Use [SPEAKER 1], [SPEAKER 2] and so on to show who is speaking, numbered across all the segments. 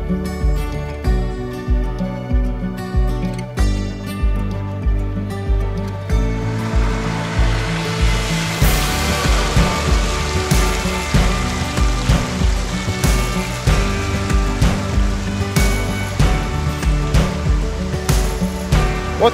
[SPEAKER 1] What's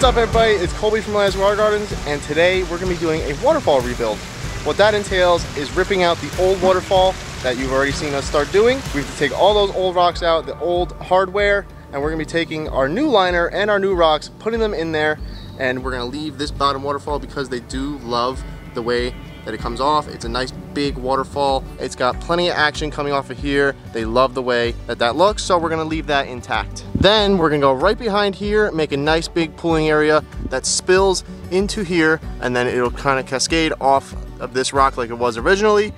[SPEAKER 1] up everybody, it's Colby from Atlantis Water Gardens, and today we're going to be doing a waterfall rebuild. What that entails is ripping out the old waterfall that you've already seen us start doing. We have to take all those old rocks out, the old hardware, and we're going to be taking our new liner and our new rocks, putting them in there, and we're going to leave this bottom waterfall because they do love the way that it comes off. It's a nice big waterfall. It's got plenty of action coming off of here. They love the way that that looks, so we're gonna leave that intact. Then we're gonna go right behind here, make a nice big pooling area that spills into here, and then it'll kind of cascade off of this rock like it was originally.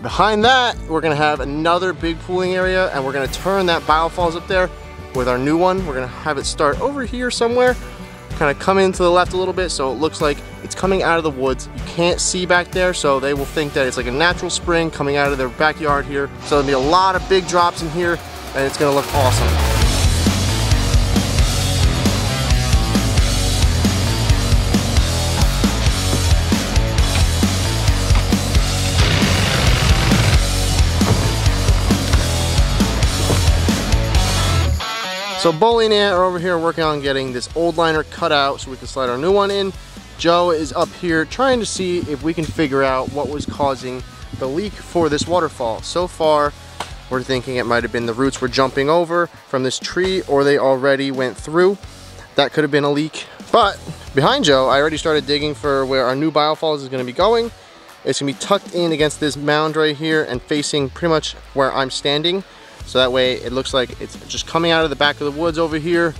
[SPEAKER 1] Behind that, we're gonna have another big pooling area, and we're gonna turn that Biofalls up there with our new one. We're gonna have it start over here somewhere, kind of come in to the left a little bit so it looks like it's coming out of the woods. You can't see back there, so they will think that it's like a natural spring coming out of their backyard here. So there'll be a lot of big drops in here, and it's gonna look awesome. So Boley and Ant are over here working on getting this old liner cut out so we can slide our new one in. Joe is up here trying to see if we can figure out what was causing the leak for this waterfall. So far, we're thinking it might have been the roots were jumping over from this tree, or they already went through. That could have been a leak. But behind Joe, I already started digging for where our new Biofalls is gonna be going. It's gonna be tucked in against this mound right here and facing pretty much where I'm standing. So that way it looks like it's just coming out of the back of the woods over here.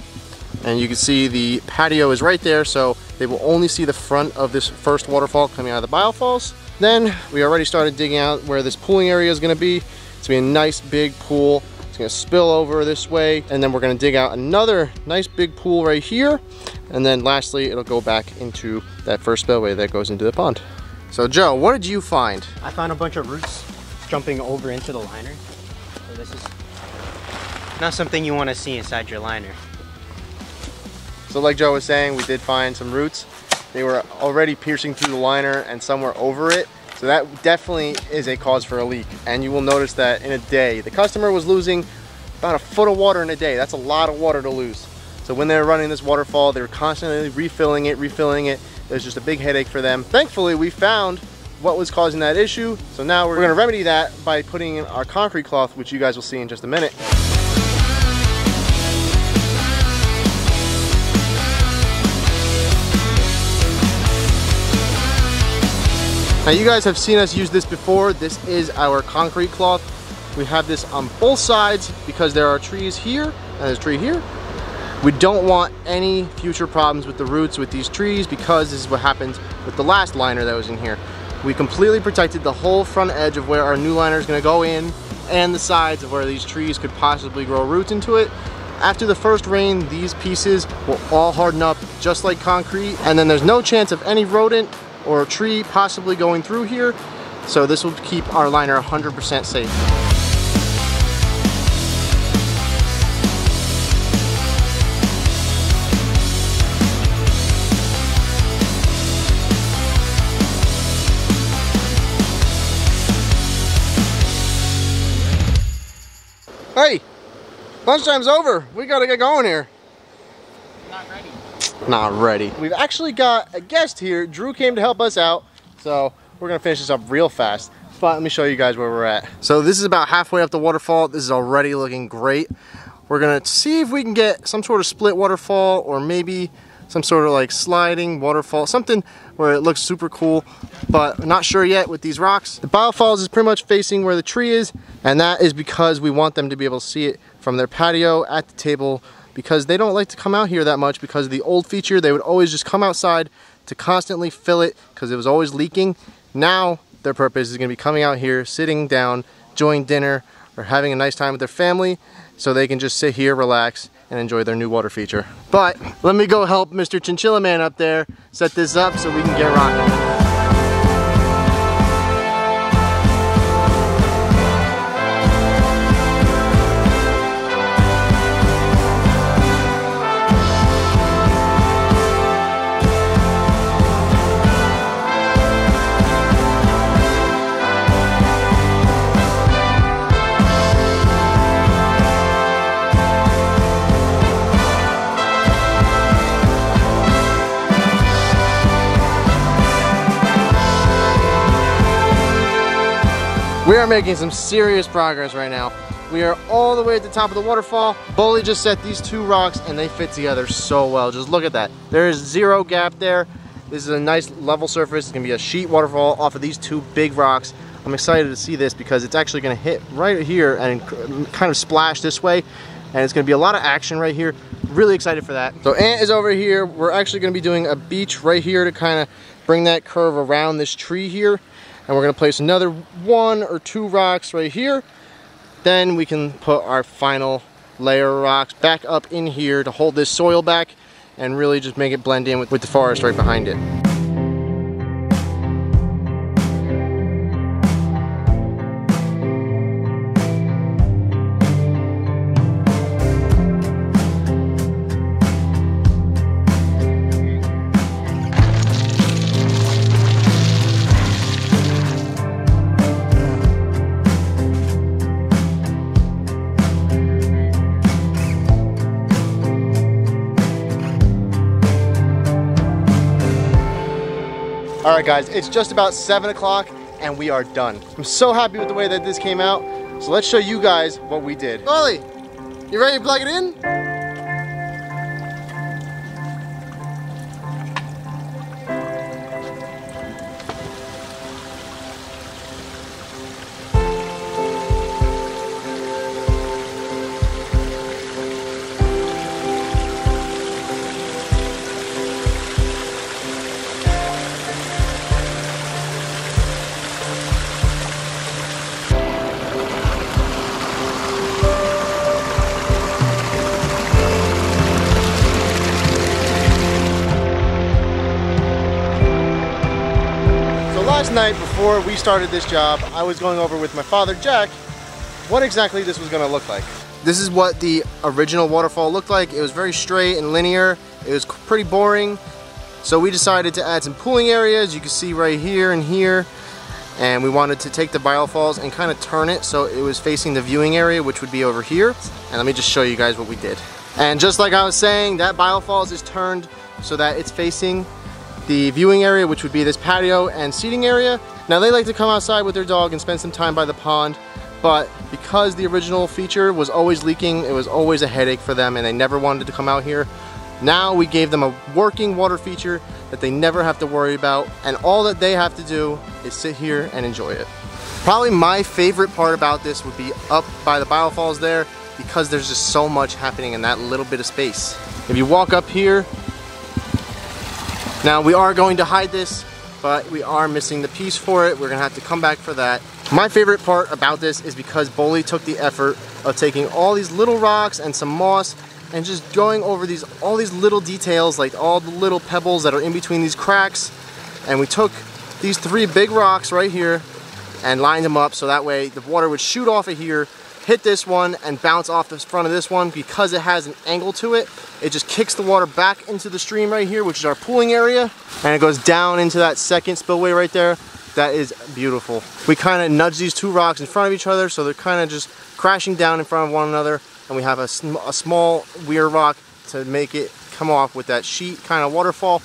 [SPEAKER 1] And you can see the patio is right there, so they will only see the front of this first waterfall coming out of the Biofalls. Then we already started digging out where this pooling area is gonna be. It's gonna be a nice big pool. It's gonna spill over this way, and then we're gonna dig out another nice big pool right here. And then lastly, it'll go back into that first spillway that goes into the pond. So Joe, what did you find?
[SPEAKER 2] I found a bunch of roots jumping over into the liner. So this is not something you want to see inside your liner.
[SPEAKER 1] So like Joe was saying, we did find some roots. They were already piercing through the liner and somewhere over it. So that definitely is a cause for a leak. And you will notice that in a day, the customer was losing about a foot of water in a day. That's a lot of water to lose. So when they were running this waterfall, they were constantly refilling it. It was just a big headache for them. Thankfully, we found what was causing that issue. So now we're gonna remedy that by putting in our concrete cloth, which you guys will see in just a minute. Now you guys have seen us use this before. This is our concrete cloth. We have this on both sides because there are trees here and there's a tree here. We don't want any future problems with the roots with these trees because this is what happened with the last liner that was in here. We completely protected the whole front edge of where our new liner is gonna go in and the sides of where these trees could possibly grow roots into it. After the first rain, these pieces will all harden up just like concrete, and then there's no chance of any rodent or a tree possibly going through here. So this will keep our liner 100% safe. Hey, lunchtime's over. We gotta get going here.
[SPEAKER 2] Not ready.
[SPEAKER 1] Not ready. We've actually got a guest here. Drew came to help us out, so we're gonna finish this up real fast. But let me show you guys where we're at. So this is about halfway up the waterfall. This is already looking great. We're gonna see if we can get some sort of split waterfall, or maybe some sort of like sliding waterfall, something where it looks super cool, but not sure yet with these rocks. The Biofalls is pretty much facing where the tree is, and that is because we want them to be able to see it from their patio at the table, because they don't like to come out here that much because of the old feature. They would always just come outside to constantly fill it because it was always leaking. Now their purpose is going to be coming out here, sitting down, enjoying dinner, or having a nice time with their family, so they can just sit here, relax, and enjoy their new water feature. But let me go help Mr. Chinchilla Man up there set this up so we can get rocking. We are making some serious progress right now. We are all the way at the top of the waterfall. Bully just set these two rocks and they fit together so well. Just look at that. There is zero gap there. This is a nice level surface. It's gonna be a sheet waterfall off of these two big rocks. I'm excited to see this because it's actually gonna hit right here and kind of splash this way. And it's gonna be a lot of action right here. Really excited for that. So Ant is over here. We're actually gonna be doing a beach right here to kind of bring that curve around this tree here. And we're gonna place another 1 or 2 rocks right here. Then we can put our final layer of rocks back up in here to hold this soil back and really just make it blend in with the forest right behind it. All right guys, it's just about 7 o'clock and we are done. I'm so happy with the way that this came out. So let's show you guys what we did. Ollie, you ready to plug it in? Last night before we started this job, I was going over with my father, Jack, what exactly this was going to look like. This is what the original waterfall looked like. It was very straight and linear. It was pretty boring. So we decided to add some pooling areas. You can see right here and here. And we wanted to take the Biofalls and kind of turn it so it was facing the viewing area, which would be over here. And let me just show you guys what we did. And just like I was saying, that Biofalls is turned so that it's facing the viewing area, which would be this patio and seating area. Now they like to come outside with their dog and spend some time by the pond, but because the original feature was always leaking, it was always a headache for them and they never wanted to come out here. Now we gave them a working water feature that they never have to worry about, and all that they have to do is sit here and enjoy it. Probably my favorite part about this would be up by the Biofalls there, because there's just so much happening in that little bit of space. If you walk up here, now we are going to hide this, but we are missing the piece for it. We're gonna have to come back for that. My favorite part about this is because Boley took the effort of taking all these little rocks and some moss and just going over all these little details, like all the little pebbles that are in between these cracks. And we took these 3 big rocks right here and lined them up so that way the water would shoot off of here, hit this one and bounce off the front of this one. Because it has an angle to it, it just kicks the water back into the stream right here, which is our pooling area, and it goes down into that second spillway right there. That is beautiful. We kind of nudge these 2 rocks in front of each other so they're kind of just crashing down in front of one another, and we have a small weird rock to make it come off with that sheet kind of waterfall.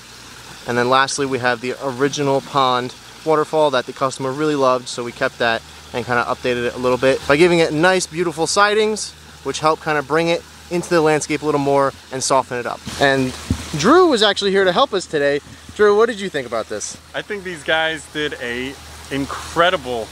[SPEAKER 1] And then lastly we have the original pond waterfall that the customer really loved, so we kept that and kind of updated it a little bit by giving it nice beautiful sidings, which help kind of bring it into the landscape a little more and soften it up. And Drew was actually here to help us today. Drew, what did you think about this?
[SPEAKER 3] I think these guys did a incredible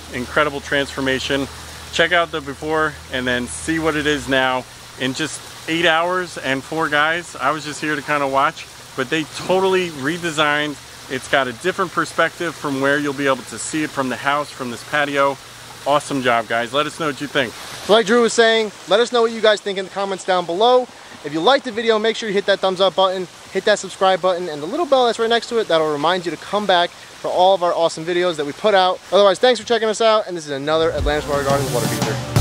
[SPEAKER 3] transformation. Check out the before and then see what it is now. In just 8 hours and 4 guys, I was just here to kind of watch, but they totally redesigned. It's got a different perspective from where you'll be able to see it from the house, from this patio. Awesome job, guys. Let us know what you think.
[SPEAKER 1] So like Drew was saying, let us know what you guys think in the comments down below. If you liked the video, make sure you hit that thumbs up button, hit that subscribe button, and the little bell that's right next to it. That'll remind you to come back for all of our awesome videos that we put out. Otherwise, thanks for checking us out, and this is another Atlantis Water Gardens water feature.